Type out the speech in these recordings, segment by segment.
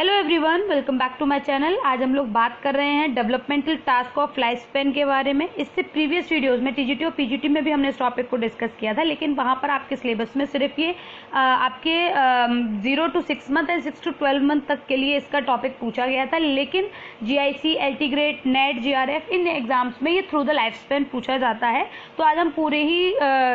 Hello everyone, welcome back to my channel. आज हम लोग बात कर रहे हैं developmental task of life span के बारे में। इससे प्रीवियस वीडियोस में टीजीटी और पीजीटी में भी हमने इस टॉपिक को डिस्कस किया था, लेकिन वहां पर आपके सिलेबस में सिर्फ ये आपके 0 to 6 month and 6 to 12 month तक के लिए इसका टॉपिक पूछा गया था। लेकिन GIC, LT grade, NET, JRF, इन एग्जाम्स में ये थ्रू द लाइफ स्पेन पूछा जाता है। तो आज हम पूरे ही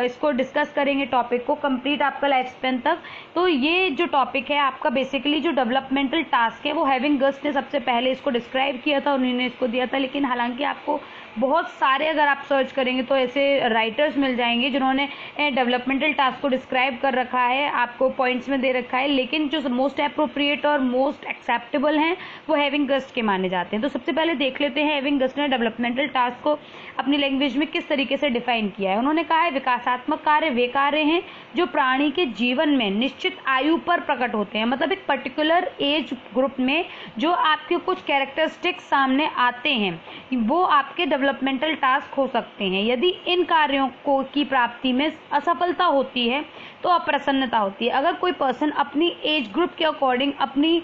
इसको डिस्कस करेंगे, टॉपिक को कंप्लीट आपका लाइफ स्पेन तक। तो ये जो टॉपिक है आपका बेसिकली जो डेवलपमेंटल टास्क है वो हेविंग गस्ट ने सबसे पहले इसको डिस्क्राइब किया था, उन्होंने इसको दिया था। लेकिन हालांकि आपको बहुत सारे, अगर आप सर्च करेंगे तो ऐसे राइटर्स मिल जाएंगे जिन्होंने डेवलपमेंटल टास्क को डिस्क्राइब कर रखा है, आपको पॉइंट्स में दे रखा है। लेकिन जो मोस्ट अप्रोप्रिएट और मोस्ट एक्सेप्टेबल हैं वो हेविंग गस्ट के माने जाते हैं। तो सबसे पहले देख लेते हैं हेविंग गस्ट ने डेवलपमेंटल टास्क को अपनी लैंग्वेज में किस तरीके से डिफाइन किया है। उन्होंने कहा है विकासात्मक कार्य वे कार्य हैं जो प्राणी के जीवन में निश्चित आयु पर प्रकट होते हैं। मतलब एक पर्टिकुलर एज ग्रुप में जो आपके कुछ कैरेक्टरिस्टिक्स सामने आते हैं वो आपके डेवलपमेंटल टास्क हो सकते हैं। यदि इन कार्यों को की प्राप्ति में असफलता होती है तो अप्रसन्नता होती है। अगर कोई पर्सन अपनी एज ग्रुप के अकॉर्डिंग अपनी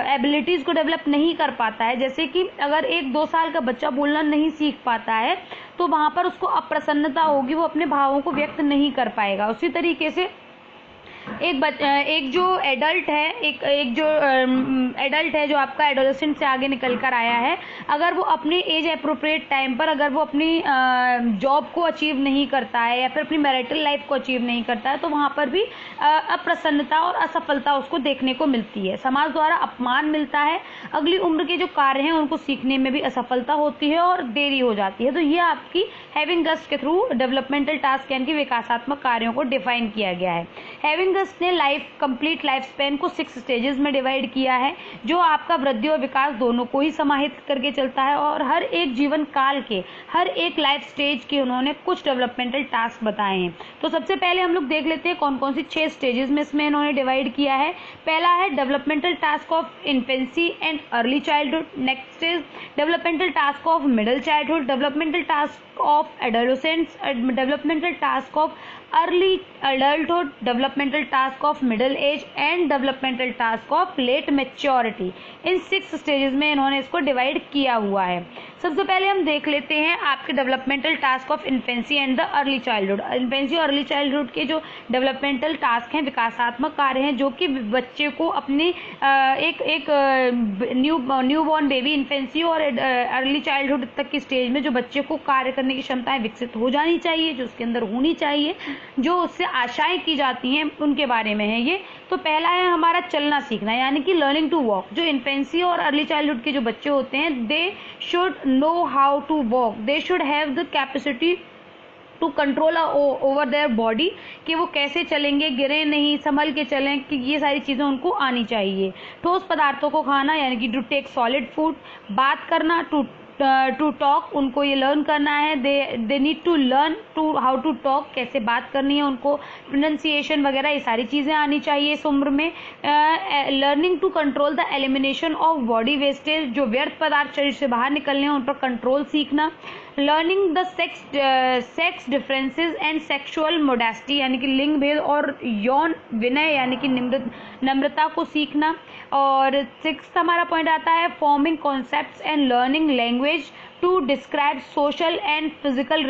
एबिलिटीज को डेवलप नहीं कर पाता है, जैसे कि अगर 1-2 साल का बच्चा बोलना नहीं सीख पाता है तो वहां पर उसको अप्रसन्नता होगी, वो अपने भावों को व्यक्त नहीं कर पाएगा। उसी तरीके से एक जो एडल्ट है, एक जो एडल्ट है जो आपका एडोलेसेंट से आगे निकल कर आया है, अगर वो अपने एज अप्रोप्रिएट टाइम पर अगर वो अपनी जॉब को अचीव नहीं करता है या फिर अपनी मैरिटल लाइफ को अचीव नहीं करता है तो वहां पर भी अप्रसन्नता और असफलता उसको देखने को मिलती है। समाज द्वारा अपमान मिलता है, अगली उम्र के जो कार्य हैं उनको सीखने में भी असफलता होती है और देरी हो जाती है। तो ये आपकी हैविंग गस्ट के थ्रू डेवलपमेंटल टास्क यानी कि विकासात्मक कार्यों को डिफाइन किया गया है। हैविंग गस्ट ने कंप्लीट लाइफ स्पेन को 6 स्टेजेस में डिवाइड किया है, जो आपका वृद्धि और विकास दोनों को ही समाहित करके चलता है। और हर एक जीवन काल के, हर एक लाइफ स्टेज के उन्होंने कुछ डेवलपमेंटल टास्क बताए हैं। तो सबसे पहले हम लोग देख लेते हैं कौन कौन सी 6 स्टेजेस में इसमें इन्होंने डिवाइड किया है। पहला है developmental task of infancy and early childhood. Next is developmental task of middle childhood, developmental task of adolescence, developmental task of early adulthood, developmental task of middle age and developmental task of late maturity. इन 6 stages में इन्होंने इसको divide किया हुआ है। सबसे पहले हम देख लेते हैं आपके developmental task of infancy and the early childhood. Infancy और अर्ली चाइल्डहुड के जो डेवलपमेंटल टास्क हैं, विकासात्मक कार्य हैं जो कि बच्चे को अपनी एक न्यू बॉर्न बेबी इन्फेंसी और अर्ली चाइल्डहुड तक की स्टेज में जो बच्चे को कार्य करने की क्षमताएं विकसित हो जानी चाहिए, जो उसके अंदर होनी चाहिए, जो उससे आशाएं की जाती हैं, उनके बारे में है ये। तो पहला है हमारा चलना सीखना यानी कि लर्निंग टू वॉक। जो इन्फेंसी और अर्ली चाइल्डहुड के जो बच्चे होते हैं they should know how to walk, they should have the capacity to control over their body, कि वो कैसे चलेंगे, गिरे नहीं, संभल के चलें, कि ये सारी चीजें उनको आनी चाहिए। ठोस पदार्थों को खाना यानी कि टू टेक सॉलिड फूड, बात करना, टू टॉक, उनको ये लर्न करना है। They need to learn to how to talk, कैसे बात करनी है उनको, प्रोनाउंसिएशन वगैरह ये सारी चीजें आनी चाहिए इस उम्र में। Learning to control the elimination of body wastage, जो व्यर्थ पदार्थ शरीर से बाहर निकलने हैं उन पर कंट्रोल सीखना। Learning the sex differences and sexual modesty यानी कि लिंग भेद और यौन विनय यानी कि नम्रता को सीखना। और 6 हमारा पॉइंट आता है forming concepts and learning language to describe social and physical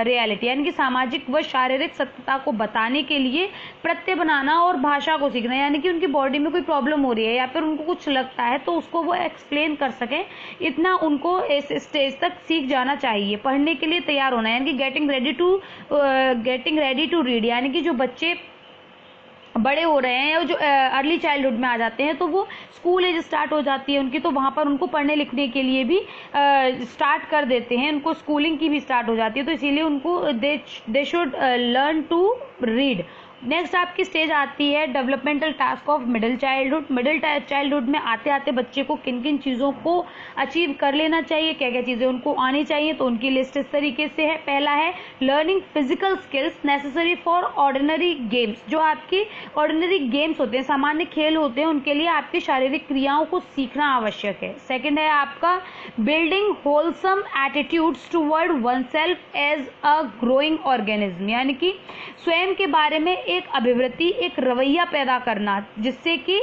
reality यानी कि सामाजिक व शारीरिक सत्यता को बताने के लिए प्रत्यय बनाना और भाषा को सीखना, यानी कि उनकी बॉडी में कोई प्रॉब्लम हो रही है या फिर उनको कुछ लगता है तो उसको वो एक्सप्लेन कर सकें, इतना उनको इस स्टेज तक सीख जाना चाहिए। पढ़ने के लिए तैयार होना यानी कि गेटिंग रेडी टू रीड, यानी कि जो बच्चे बड़े हो रहे हैं और जो अर्ली चाइल्डहुड में आ जाते हैं तो वो स्कूल एज स्टार्ट हो जाती है उनकी, तो वहां पर उनको पढ़ने लिखने के लिए भी स्टार्ट कर देते हैं, उनको स्कूलिंग की भी स्टार्ट हो जाती है, तो इसीलिए उनको they should learn to read. Next आपकी स्टेज आती है developmental task of middle childhood. Middle childhood में आते आते बच्चे को किन किन चीज़ों को अचीव कर लेना चाहिए, क्या क्या चीज़ें उनको आनी चाहिए, तो उनकी लिस्ट इस तरीके से है। पहला है learning physical skills necessary for ordinary games. जो आपकी ऑर्डिनरी गेम्स होते हैं, सामान्य खेल होते हैं, उनके लिए आपकी शारीरिक क्रियाओं को सीखना आवश्यक है। सेकेंड है आपका building wholesome attitudes toward oneself as a growing organism, यानी कि स्वयं के बारे में एक अभिवृत्ति, एक रवैया पैदा करना, जिससे कि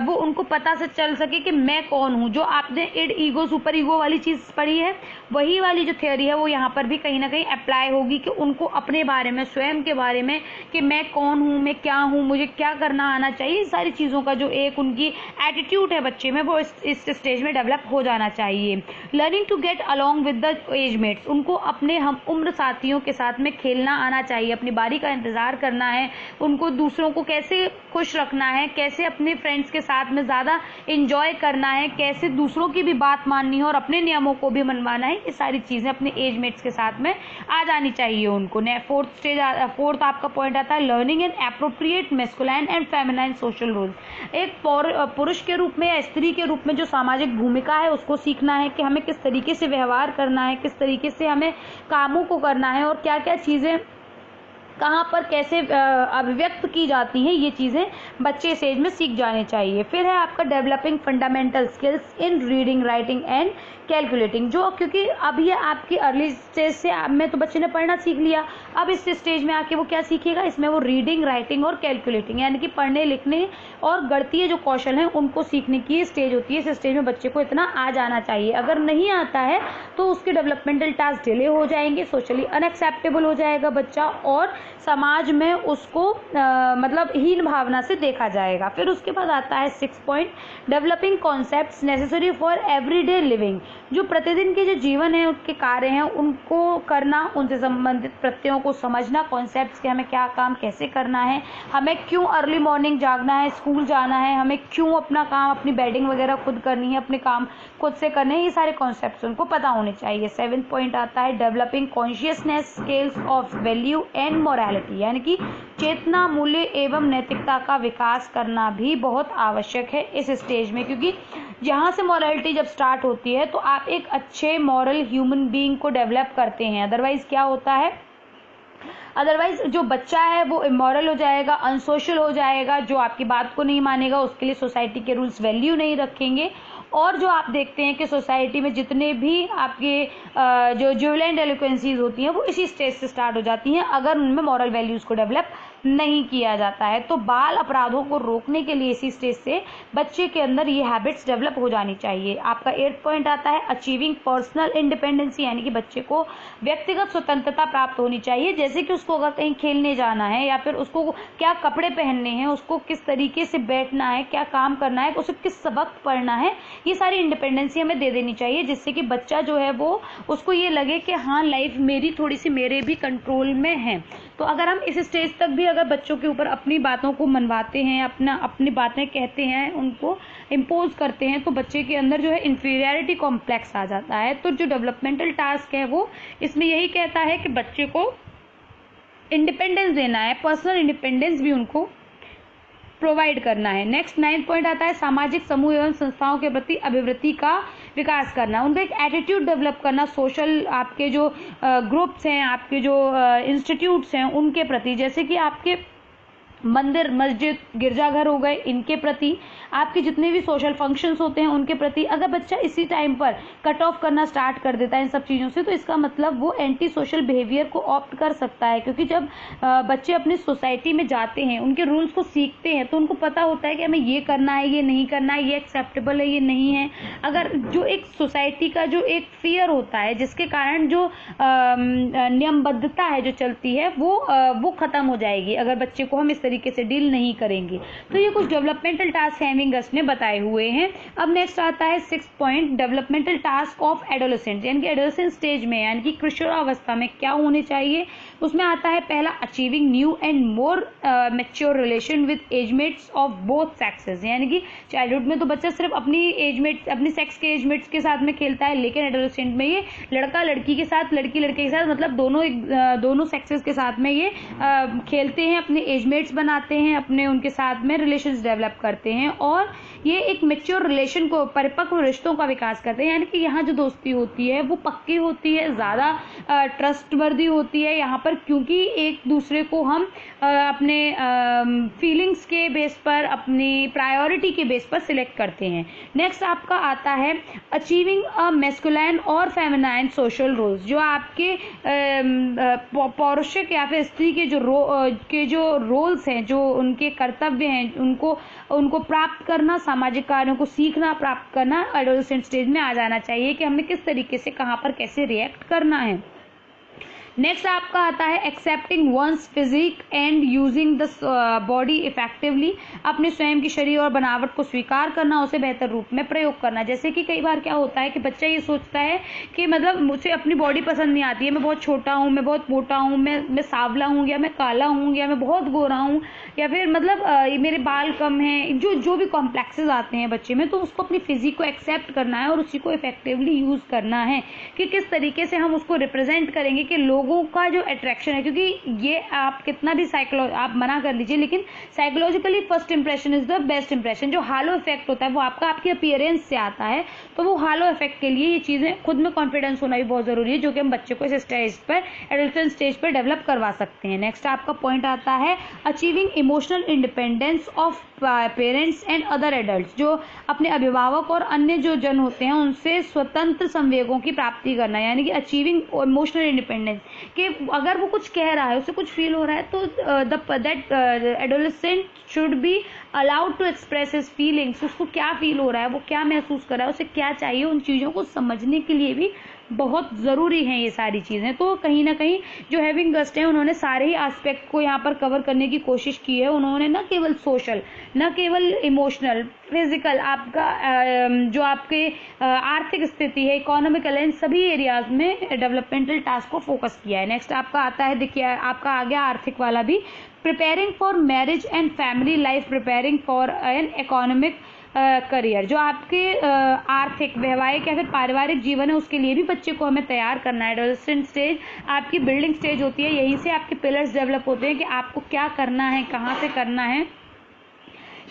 वो उनको पता से चल सके कि मैं कौन हूँ। जो आपने इड ईगो सुपर ईगो वाली चीज़ पढ़ी है, वही वाली जो थ्योरी है वो यहाँ पर भी कहीं ना कहीं अप्लाई होगी, कि उनको अपने बारे में, स्वयं के बारे में, कि मैं कौन हूँ, मैं क्या हूँ, मुझे क्या करना आना चाहिए, सारी चीज़ों का जो एक उनकी एटीट्यूड है बच्चे में, वो इस स्टेज में डेवलप हो जाना चाहिए। Learning to get along with the age mates, उनको अपने हम उम्र साथियों के साथ में खेलना आना चाहिए, अपनी बारी का इंतजार करना है, उनको दूसरों को कैसे खुश रखना है, कैसे अपने फ्रेंड्स के साथ में ज़्यादा इंजॉय करना है, कैसे दूसरों की भी बात माननी है और अपने नियमों को भी मनवाना है, ये सारी चीज़ें अपने एज मेट्स के साथ में आ जानी चाहिए उनको। फोर्थ आपका पॉइंट आता है learning and appropriate masculine and feminine social rules. एक पुरुष के रूप में या स्त्री के रूप में जो सामाजिक भूमिका है उसको सीखना है, कि हमें किस तरीके से व्यवहार करना है, किस तरीके से हमें कामों को करना है, और क्या क्या चीज़ें कहाँ पर कैसे अभिव्यक्त की जाती हैं, ये चीज़ें बच्चे इस एज में सीख जाने चाहिए। फिर है आपका developing fundamental skills in reading, writing and calculating, जो क्योंकि अब ये आपकी अर्ली स्टेज से अब में तो बच्चे ने पढ़ना सीख लिया, अब इस स्टेज में आके वो क्या सीखेगा, इसमें वो रीडिंग, राइटिंग और कैलकुलेटिंग, यानी कि पढ़ने लिखने और गणितीय जो कौशल हैं उनको सीखने की स्टेज होती है। इस स्टेज में बच्चे को इतना आ जाना चाहिए, अगर नहीं आता है तो उसके डेवलपमेंटल टास्क डिले हो जाएंगे, सोशली अनएक्सेप्टेबल हो जाएगा बच्चा, और समाज में उसको मतलब हीन भावना से देखा जाएगा। फिर उसके बाद आता है 6 point developing concepts necessary for everyday living, जो प्रतिदिन के जो जीवन है, उनके कार्य हैं, उनको करना, उनसे संबंधित प्रत्ययों को समझना, कॉन्सेप्ट्स के हमें क्या काम कैसे करना है, हमें क्यों अर्ली मॉर्निंग जागना है, स्कूल जाना है, हमें क्यों अपना काम, अपनी बेडिंग वगैरह खुद करनी है, अपने काम खुद से करने हैं, ये सारे कॉन्सेप्ट्स उनको पता होने चाहिए। 7th पॉइंट आता है developing consciousness skills of value and morality, यानी कि चेतना, मूल्य एवं नैतिकता का विकास करना भी बहुत आवश्यक है इस स्टेज में, क्योंकि जहाँ से मॉरलिटी जब स्टार्ट होती है तो आप एक अच्छे मॉरल ह्यूमन बीइंग को डेवलप करते हैं। अदरवाइज क्या होता है, अदरवाइज जो बच्चा है वो इमोरल हो जाएगा, अनसोशल हो जाएगा, जो आपकी बात को नहीं मानेगा, उसके लिए सोसाइटी के रूल्स वैल्यू नहीं रखेंगे। और जो आप देखते हैं कि सोसाइटी में जितने भी आपके जो जुवेनाइल डेलिक्वेंसीज होती हैं वो इसी स्टेज से स्टार्ट हो जाती हैं, अगर उनमें मॉरल वैल्यूज को डेवलप नहीं किया जाता है। तो बाल अपराधों को रोकने के लिए इसी स्टेज से बच्चे के अंदर ये हैबिट्स डेवलप हो जानी चाहिए। आपका 8th पॉइंट आता है अचीविंग पर्सनल इंडिपेंडेंसी, यानी कि बच्चे को व्यक्तिगत स्वतंत्रता प्राप्त होनी चाहिए, जैसे कि उसको अगर कहीं खेलने जाना है या फिर उसको क्या कपड़े पहनने हैं, उसको किस तरीके से बैठना है, क्या काम करना है, उसे किस सबक पढ़ना है, ये सारी इंडिपेंडेंसी हमें दे देनी चाहिए, जिससे कि बच्चा जो है वो उसको ये लगे कि हाँ लाइफ मेरी थोड़ी सी मेरे भी कंट्रोल में है। तो अगर हम इस स्टेज तक भी अगर बच्चों के ऊपर अपनी बातों को मनवाते हैं, अपनी बातें कहते हैं, उनको इम्पोज करते हैं, तो बच्चे के अंदर जो है इंफीरियरिटी कॉम्प्लेक्स आ जाता है। तो जो डेवलपमेंटल टास्क है वो इसमें यही कहता है कि बच्चे को इंडिपेंडेंस देना है, पर्सनल इंडिपेंडेंस भी उनको प्रोवाइड करना है। नेक्स्ट 9th पॉइंट आता है सामाजिक समूह एवं संस्थाओं के प्रति अभिवृत्ति का विकास करना, उनका एक एटीट्यूड डेवलप करना, सोशल आपके जो ग्रुप्स हैं, आपके जो इंस्टीट्यूट्स हैं उनके प्रति, जैसे कि आपके मंदिर, मस्जिद, गिरजाघर हो गए, इनके प्रति, आपके जितने भी सोशल फंक्शंस होते हैं उनके प्रति अगर बच्चा इसी टाइम पर कट ऑफ करना स्टार्ट कर देता है इन सब चीज़ों से, तो इसका मतलब वो एंटी सोशल बिहेवियर को ऑप्ट कर सकता है। क्योंकि जब बच्चे अपनी सोसाइटी में जाते हैं, उनके रूल्स को सीखते हैं, तो उनको पता होता है कि हमें ये करना है, ये नहीं करना है, ये एक्सेप्टेबल है, ये नहीं है। अगर जो एक सोसाइटी का जो एक फियर होता है, जिसके कारण जो नियमबद्धता है जो चलती है वो खत्म हो जाएगी अगर बच्चे को हम इस तरीके से डील नहीं करेंगे। तो ये कुछ डेवलपमेंटल टास्क हेमिंगस ने बताए हुए हैं। अब नेक्स्ट आता है 6th point developmental task of adolescent, यानी कि एडोलेसेंट स्टेज में, यानी कि किशोरावस्था में क्या होने चाहिए। उसमें आता है पहला achieving new and more mature relation with agemates of both sexes, यानी कि चाइल्डहुड में तो बच्चा सिर्फ अपनी एजमेट्स, अपनी सेक्स के एजमेट्स के साथ में खेलता है, लेकिन एडोलेसेंट में ये लड़का लड़की के साथ, लड़की लड़के के साथ, मतलब दोनों सेक्सेस के साथ में ये खेलते हैं, अपने एजमेट्स बनाते हैं, अपने उनके साथ में रिलेशंस डेवलप करते हैं और ये एक मैच्योर रिलेशन को, परिपक्व रिश्तों का विकास करते हैं। यानी कि यहाँ जो दोस्ती होती है वो पक्की होती है, ज़्यादा ट्रस्टवर्दी होती है यहाँ पर, क्योंकि एक दूसरे को हम अपने फीलिंग्स के बेस पर, अपनी प्रायोरिटी के बेस पर सिलेक्ट करते हैं। नेक्स्ट आपका आता है अचीविंग अ मैस्कुलाइन और फेमिनाइन सोशल रोल्स। जो आपके पौरुषिक या फिर स्त्री के जो रोल्स हैं, जो उनके कर्तव्य हैं, उनको प्राप्त करना, सामाजिक कार्यों को सीखना, प्राप्त करना एडोलेसेंट स्टेज में आ जाना चाहिए कि हमें किस तरीके से, कहाँ पर कैसे रिएक्ट करना है। नेक्स्ट आपका आता है accepting one's physique and using the body effectively. अपने स्वयं की शरीर और बनावट को स्वीकार करना, उसे बेहतर रूप में प्रयोग करना। जैसे कि कई बार क्या होता है कि बच्चा ये सोचता है कि मतलब मुझे अपनी बॉडी पसंद नहीं आती है, मैं बहुत छोटा हूँ, मैं बहुत मोटा हूँ, मैं सांवला हूँ, या मैं काला हूँ, या मैं बहुत गोरा हूँ, या फिर मतलब मेरे बाल कम हैं, जो भी कॉम्प्लेक्सेस आते हैं बच्चे में, तो उसको अपनी फिजिक को एक्सेप्ट करना है और उसी को इफेक्टिवली यूज करना है कि किस तरीके से हम उसको रिप्रेजेंट करेंगे कि लोगों का जो अट्रैक्शन है, क्योंकि ये आप कितना भी आप मना कर लीजिए, लेकिन psychologically first impression is the best impression. जो हालो इफेक्ट होता है वो आपकी अपीयरेंस से आता है, तो वो हालो इफेक्ट के लिए ये चीजें, खुद में कॉन्फिडेंस होना भी बहुत जरूरी है, जो कि हम बच्चे को इस स्टेज पर, एडल्ट स्टेज पर डेवलप करवा सकते हैं। नेक्स्ट आपका पॉइंट आता है achieving emotional independence of parents and other adults. जो अपने अभिभावक और अन्य जो जन होते हैं उनसे स्वतंत्र संवेगों की प्राप्ति करना, यानी कि अचीविंग इमोशनल इंडिपेंडेंस, कि अगर वो कुछ कह रहा है, उसे कुछ फील हो रहा है, तो that adolescent should be allowed to express his feelings. उसको क्या फील हो रहा है, वो क्या महसूस कर रहा है, उसे क्या चाहिए, उन चीज़ों को समझने के लिए भी बहुत ज़रूरी हैं ये सारी चीज़ें। तो कहीं ना कहीं जो हैविंग गस्ट है, उन्होंने सारे ही एस्पेक्ट को यहाँ पर कवर करने की कोशिश की है। उन्होंने न केवल सोशल, न केवल इमोशनल, फिजिकल, आपका जो आपके आर्थिक स्थिति है, इकोनॉमिकल, इन सभी एरियाज में डेवलपमेंटल टास्क को फोकस किया है। नेक्स्ट आपका आता है, देखिए आपका आ गया आर्थिक वाला भी, preparing for marriage and family life, preparing for an economic career. जो आपके आर्थिक, वैवाहिक या फिर पारिवारिक जीवन है, उसके लिए भी बच्चे को हमें तैयार करना है। एडोलेसेंट स्टेज आपकी बिल्डिंग स्टेज होती है, यहीं से आपके पिलर्स डेवलप होते हैं कि आपको क्या करना है, कहाँ से करना है,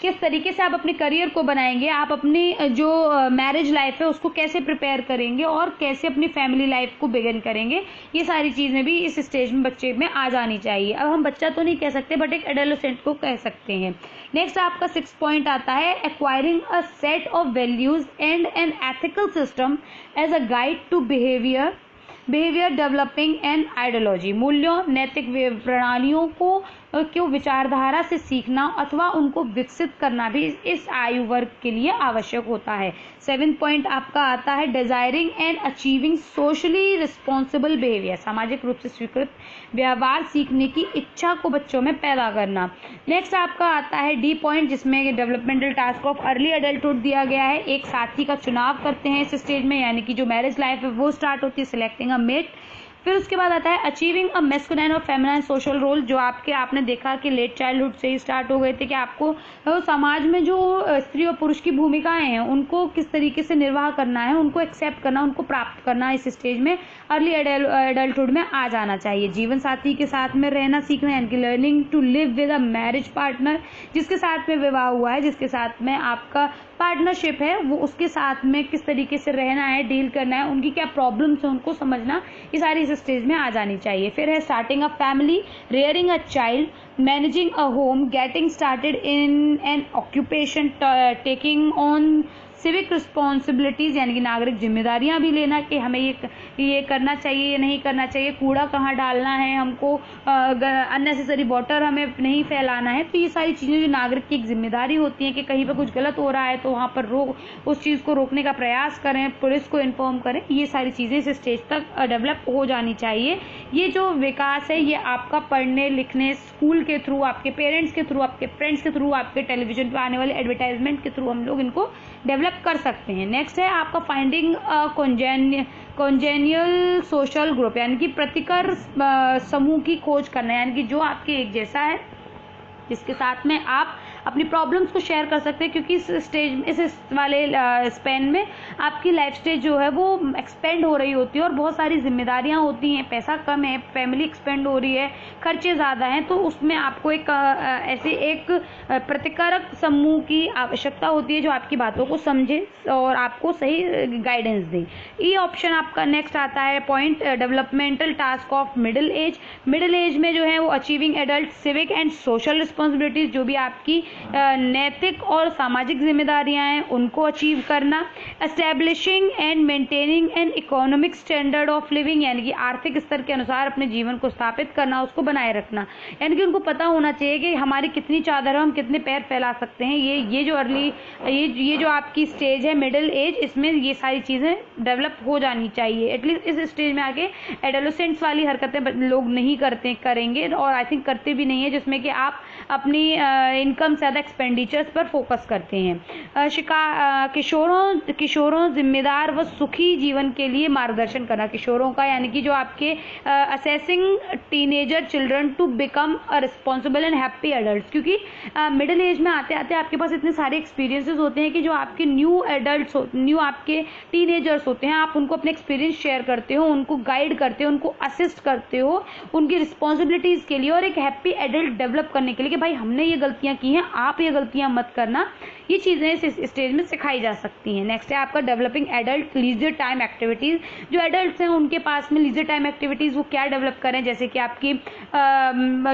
किस तरीके से आप अपने करियर को बनाएंगे, आप अपनी जो मैरिज लाइफ है उसको कैसे प्रिपेयर करेंगे और कैसे अपनी फैमिली लाइफ को बिगिन करेंगे। ये सारी चीज़ें भी इस स्टेज में बच्चे में आ जानी चाहिए। अब हम बच्चा तो नहीं कह सकते, बट एक एडोलेसेंट को कह सकते हैं। नेक्स्ट आपका 6 पॉइंट आता है acquiring a set of values and an ethical system as a guide to behaviour developing and ideology. मूल्यों, नैतिक प्रणालियों को विचारधारा से सीखना अथवा उनको विकसित करना भी इस आयु वर्ग के लिए आवश्यक होता है। 7 पॉइंट आपका आता है desiring and achieving socially responsible behaviour. सामाजिक रूप से स्वीकृत व्यवहार सीखने की इच्छा को बच्चों में पैदा करना। नेक्स्ट आपका आता है डी पॉइंट, जिसमें developmental task of early adulthood दिया गया है। एक साथी का चुनाव करते हैं इस स्टेज में, यानी कि जो मैरिज लाइफ है वो स्टार्ट होती है, सिलेक्टिंग अ मेट। फिर उसके बाद आता है अचीविंग अ मैस्कुलाइन और फेमिनाइन सोशल रोल। जो आपने देखा कि लेट चाइल्डहुड से ही स्टार्ट हो गए थे कि आपको समाज में जो स्त्री और पुरुष की भूमिकाएं हैं उनको किस तरीके से निर्वाह करना है, उनको एक्सेप्ट करना, उनको प्राप्त करना इस स्टेज में, अर्ली एडल्टहुड में आ जाना चाहिए। जीवन साथी के साथ में रहना सीखना, यानी कि learning to live with a marriage partner, जिसके साथ में विवाह हुआ है, जिसके साथ में आपका पार्टनरशिप है, वो उसके साथ में किस तरीके से रहना है, डील करना है, उनकी क्या प्रॉब्लम्स है उनको समझना, ये सारी इस स्टेज में आ जानी चाहिए। फिर है starting a family, rearing a child, managing a home, getting started in an occupation, taking on civic responsibilities, यानी कि नागरिक जिम्मेदारियां भी लेना कि हमें ये करना चाहिए, ये नहीं करना चाहिए, कूड़ा कहाँ डालना है, हमको अननेसेसरी वाटर हमें नहीं फैलाना है। तो ये सारी चीज़ें जो नागरिक की एक जिम्मेदारी होती है कि कहीं पर कुछ गलत हो रहा है तो वहाँ पर उस चीज़ को रोकने का प्रयास करें, पुलिस को इन्फॉर्म करें। ये सारी चीज़ें इस स्टेज तक डेवलप हो जानी चाहिए। ये जो विकास है ये आपका पढ़ने लिखने, स्कूल के थ्रू, आपके पेरेंट्स के थ्रू, आपके फ्रेंड्स के थ्रू, आपके टेलीविजन पर आने वाले एडवर्टाइजमेंट के थ्रू हम लोग इनको डेवलप कर सकते हैं। नेक्स्ट है आपका फाइंडिंग कॉन्जेनियल सोशल ग्रुप, यानी कि प्रतिकर समूह की खोज करना, यानी कि जो आपके एक जैसा है, जिसके साथ में आप अपनी प्रॉब्लम्स को शेयर कर सकते हैं, क्योंकि इस वाले स्पेन में आपकी लाइफ स्टेज जो है वो एक्सपेंड हो रही होती है और बहुत सारी जिम्मेदारियां होती हैं, पैसा कम है, फैमिली एक्सपेंड हो रही है, खर्चे ज़्यादा हैं, तो उसमें आपको एक ऐसे एक प्रतिकारक समूह की आवश्यकता होती है जो आपकी बातों को समझे और आपको सही गाइडेंस दे। ई ऑप्शन आपका नेक्स्ट आता है point, developmental task of middle as. Middle age में जो है वो achieving adult civic and social responsibilities, जो भी आपकी नैतिक और सामाजिक जिम्मेदारियां हैं उनको अचीव करना। Establishing and maintaining an economic standard of living, यानी कि आर्थिक स्तर के अनुसार अपने जीवन को स्थापित करना, उसको बनाए रखना, यानी कि उनको पता होना चाहिए कि हमारी कितनी चादर है, हम कितने पैर फैला सकते हैं। ये जो अर्ली ये जो आपकी स्टेज है मिडिल एज, इसमें ये सारी चीज़ें डेवलप हो जानी चाहिए। एटलीस्ट इस स्टेज में आके एडोलेसेंट्स वाली हरकतें लोग नहीं करेंगे और आई थिंक करते भी नहीं है, जिसमें कि आप अपनी इनकम ज़्यादा एक्सपेंडिचर्स पर फोकस करते हैं। किशोरों जिम्मेदार व सुखी जीवन के लिए मार्गदर्शन करना। किशोरों का यानी कि जो आपके assessing teenager children to become a responsible and happy adult, क्योंकि मिडिल एज में आते आते आपके पास इतने सारे एक्सपीरियंसेस होते हैं कि जो आपके न्यू आपके टीनेजर्स होते हैं, आप उनको अपने एक्सपीरियंस शेयर करते हो, उनको गाइड करते हो, उनको असिस्ट करते हो उनकी रिस्पॉन्सिबिलिटीज के लिए और एक हैप्पी एडल्ट डेवलप करने के लिए कि भाई हमने ये गलतियां की हैं, आप ये गलतियां मत करना। ये चीजें इस स्टेज में सिखाई जा सकती हैं। नेक्स्ट है आपका developing adult leisure time activities. जो एडल्ट्स हैं उनके पास में लीजर टाइम एक्टिविटीज वो क्या डेवलप करें, जैसे कि आपकी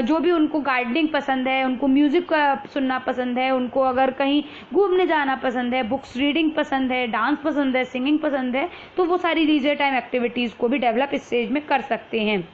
जो भी उनको गार्डनिंग पसंद है, उनको म्यूजिक सुनना पसंद है, उनको अगर कहीं घूमने जाना पसंद है, बुक्स रीडिंग पसंद है, डांस पसंद है, सिंगिंग पसंद है, तो वो सारी लीजर टाइम एक्टिविटीज को भी डेवलप इस स्टेज में कर सकते हैं।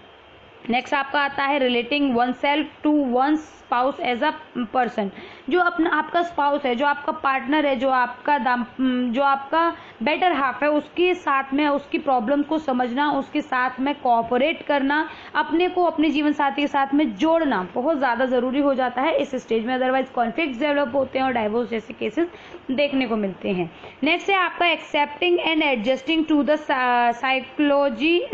नेक्स्ट आपका आता है relating oneself to one spouse as a person. जो अपना आपका स्पाउस है, जो आपका पार्टनर है, जो आपका बेटर हाफ है, उसके साथ में उसकी प्रॉब्लम को समझना, उसके साथ में कोऑपरेट करना, अपने को अपने जीवन साथी के साथ में जोड़ना बहुत ज़्यादा ज़रूरी हो जाता है इस स्टेज में, अदरवाइज कॉन्फ्लिक्ट डेवलप होते हैं और डाइवोर्स जैसे केसेस देखने को मिलते हैं। नेक्स्ट है आपका accepting and adjusting to the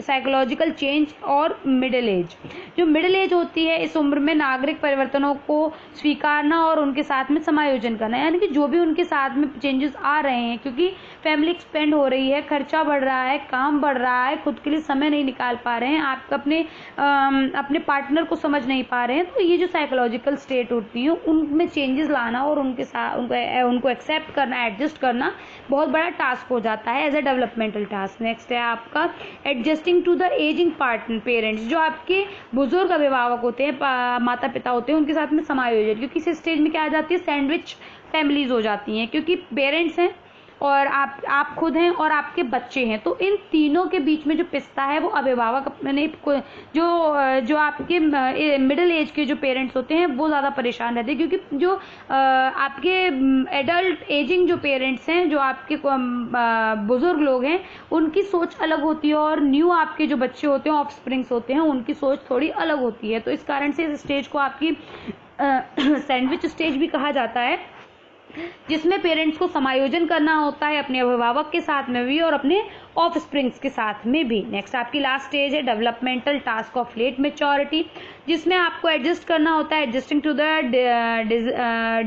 psychological change और मिडिल एज। जो मिडिल एज होती है, इस उम्र में नागरिक परिवर्तनों को स्वीकारना और उनके साथ में समायोजन करना, यानी कि जो भी उनके साथ में चेंजेस आ रहे हैं, क्योंकि फैमिली एक्सपेंड हो रही है, खर्चा बढ़ रहा है, काम बढ़ रहा है, खुद के लिए समय नहीं निकाल पा रहे हैं, आप अपने पार्टनर को समझ नहीं पा रहे हैं, तो ये जो साइकोलॉजिकल स्टेट होती है उनमें चेंजेस लाना और उनके साथ उनको एक्सेप्ट करना, एडजस्ट करना बहुत बड़ा टास्क हो जाता है as a developmental task. Next है आपका adjusting to the ageing parents. जो आपके बुजुर्ग अभिभावक होते हैं, माता पिता होते हैं, उनके साथ में समायोजन, क्योंकि इस स्टेज में क्या आ जाती है, सैंडविच फैमिलीज हो जाती हैं, क्योंकि पेरेंट्स हैं और आप खुद हैं और आपके बच्चे हैं, तो इन तीनों के बीच में जो पिसता है वो अभिभावक अपने जो आपके मिडिल एज के जो पेरेंट्स होते हैं वो ज़्यादा परेशान रहते हैं, क्योंकि जो आपके एडल्ट एजिंग जो पेरेंट्स हैं, जो आपके बुजुर्ग लोग हैं, उनकी सोच अलग होती है और न्यू आपके जो बच्चे होते हैं, ऑफस्प्रिंग्स होते हैं, उनकी सोच थोड़ी अलग होती है। तो इस कारण से इस स्टेज को आपकी सैंडविच स्टेज भी कहा जाता है, जिसमें पेरेंट्स को समायोजन करना होता है अपने अभिभावक के साथ में भी और अपने ऑफ स्प्रिंग्स के साथ में भी। नेक्स्ट आपकी लास्ट स्टेज है developmental task of late maturity, जिसमें आपको एडजस्ट करना होता है, adjusting to the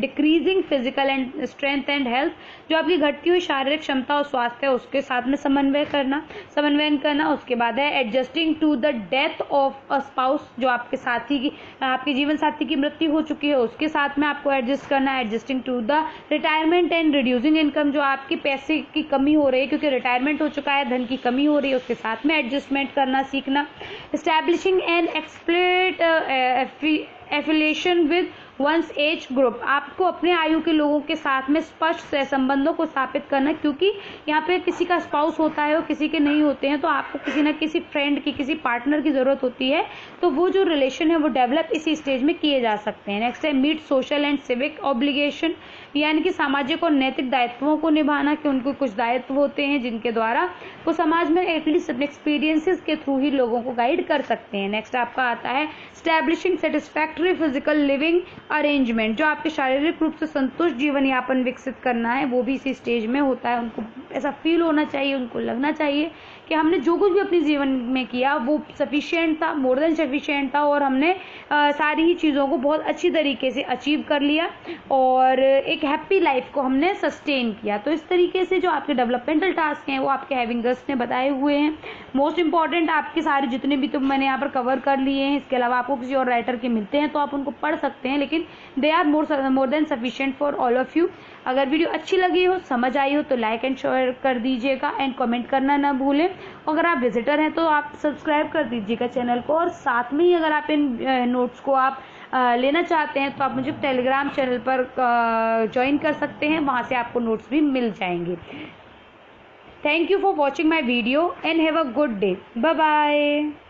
decreasing physical and strength and health. जो आपकी घटती हुई शारीरिक क्षमता और स्वास्थ्य है उसके साथ में समन्वयन करना। उसके बाद है adjusting to the death of a spouse, जो आपके जीवन साथी की मृत्यु हो चुकी है उसके साथ में आपको एडजस्ट करना है। Adjusting to the retirement and reducing income, जो आपकी पैसे की कमी हो रही है क्योंकि रिटायरमेंट हो चुका है, धन की कमी हो रही है, उसके साथ में एडजस्टमेंट करना सीखना। Establishing an explicit affiliation with one's age group, आपको अपने आयु के लोगों के साथ में स्पष्ट संबंधों को स्थापित करना, क्योंकि यहाँ पे किसी का स्पाउस होता है और किसी के नहीं होते हैं, तो आपको किसी ना किसी फ्रेंड की, किसी पार्टनर की जरूरत होती है, तो वो जो रिलेशन है वो डेवलप इसी स्टेज में किए जा सकते हैं। नेक्स्ट है meet social and civic obligation, यानी कि सामाजिक और नैतिक दायित्वों को निभाना, कि उनको कुछ दायित्व होते हैं जिनके द्वारा वो समाज में एटलीस्ट अपने एक्सपीरियंसेस के थ्रू ही लोगों को गाइड कर सकते हैं। नेक्स्ट आपका आता है establishing satisfactory physical living arrangement, जो आपके शारीरिक रूप से संतुष्ट जीवन यापन विकसित करना है, वो भी इसी स्टेज में होता है, उनको ऐसा फील होना चाहिए, उनको लगना चाहिए कि हमने जो कुछ भी अपने जीवन में किया वो सफिशिएंट था, मोर देन सफिशिएंट था, और हमने सारी ही चीज़ों को बहुत अच्छी तरीके से अचीव कर लिया और एक हैप्पी लाइफ को हमने सस्टेन किया। तो इस तरीके से जो आपके डेवलपमेंटल टास्क हैं वो आपके हैविंग गेस्ट ने बताए हुए हैं। मोस्ट इंपॉर्टेंट आपके सारे जितने भी तो मैंने यहाँ पर कवर कर लिए हैं। इसके अलावा आपको किसी और राइटर के मिलते हैं तो आप उनको पढ़ सकते हैं, लेकिन they are more than sufficient for all of you. अगर वीडियो अच्छी लगी हो, समझ आई हो तो लाइक एंड शेयर कर दीजिएगा एंड कमेंट करना ना भूलें। अगर आप विजिटर हैं तो आप सब्सक्राइब कर दीजिएगा चैनल को, और साथ में ही अगर आप इन नोट्स को आप लेना चाहते हैं तो आप मुझे टेलीग्राम चैनल पर ज्वाइन कर सकते हैं, वहाँ से आपको नोट्स भी मिल जाएंगे। Thank you for watching my video and have a good day. Bye bye.